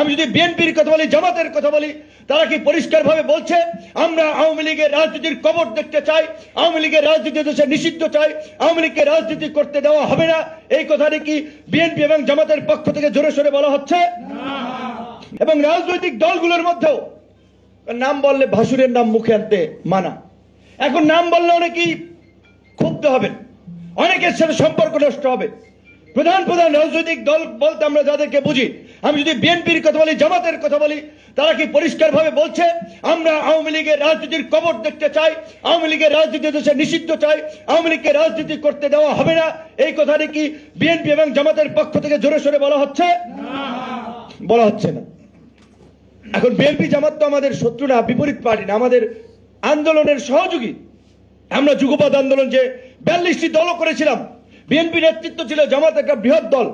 আমি যদি বিএনপির কথা বলি, জামাতের কথা বলি, তারা কি পরিষ্কারভাবে বলছে আমরা আওয়ামী লীগের রাজনীতির কবর দেখতে চাই, আওয়ামী লীগের রাজনীতি দেশে নিষিদ্ধ চাই, আওয়ামী লীগকে রাজনীতি করতে দেওয়া হবে না? এই কথাটি কি বিএনপি এবং জামাতের পক্ষ থেকে জোরে সোরে বলা হচ্ছে? এবং রাজনৈতিক দলগুলোর মধ্যেও নাম বললে ভাসুরের নাম মুখে আনতে মানা। এখন নাম বললে অনেকেই ক্ষুব্ধ হবেন, অনেকের সাথে সম্পর্ক নষ্ট হবে। প্রধান প্রধান রাজনৈতিক দল বলতে আমরা যাদেরকে বুঝি, আমি যদি বিএনপির কথা বলি, জামাতের কথা বলি, তারা কি পরিষ্কারভাবে বলছে আমরা আওয়ামী লীগের রাজনীতির কবর দেখতে চাই, আওয়ামী লীগের রাজনীতি দেশে নিষিদ্ধ চাই, আওয়ামী লীগকে রাজনীতি করতে দেওয়া হবে না? এই কথাটি কি বিএনপি এবং জামাতের পক্ষ থেকে জোরে সোরে বলা হচ্ছে? বলা হচ্ছে না। এখন বিএনপি জামাত তো আমাদের শত্রু না, বিপরীত পার্টি না, আমাদের আন্দোলনের সহযোগী। আমরা যুগপৎ আন্দোলন যে 42টি দলও করেছিলাম, বিএনপি নেতৃত্ব ছিল, জামাত একটা বৃহৎ দল,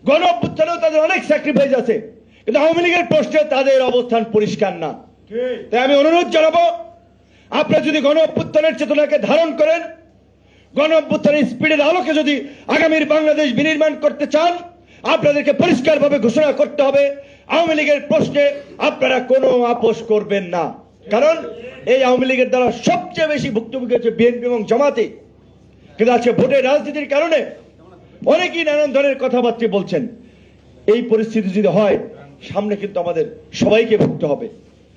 গণ অভ্যুত্থানেও তাদের অনেক স্যাক্রিফাইস আছে, কিন্তু আওয়ামী লীগের প্রশ্নে তাদের অবস্থান পরিষ্কার না। তাই আমি অনুরোধ জানাবো, আপনারা যদি গণ অভ্যুত্থানের চেতনাকে ধারণ করেন, গণ অভ্যুত্থানের স্পিডের আলোকে যদি আগামীর বাংলাদেশ বিনির্মাণ করতে চান, আপনাদেরকে পরিষ্কারভাবে ঘোষণা করতে হবে আওয়ামী লীগের প্রশ্নে আপনারা কোনো আপোষ করবেন না। কারণ এই আওয়ামী লীগের দ্বারা সবচেয়ে বেশি ভুক্তভোগী হচ্ছে বিএনপি এবং জামাতে। কিন্তু আজকে ভোটের রাজনীতির কারণে অনেকেই নানান ধরনের কথাবার্তা বলছেন। এই পরিস্থিতি যদি হয়, সামনে কিন্তু আমাদের সবাইকে ভুগতে হবে।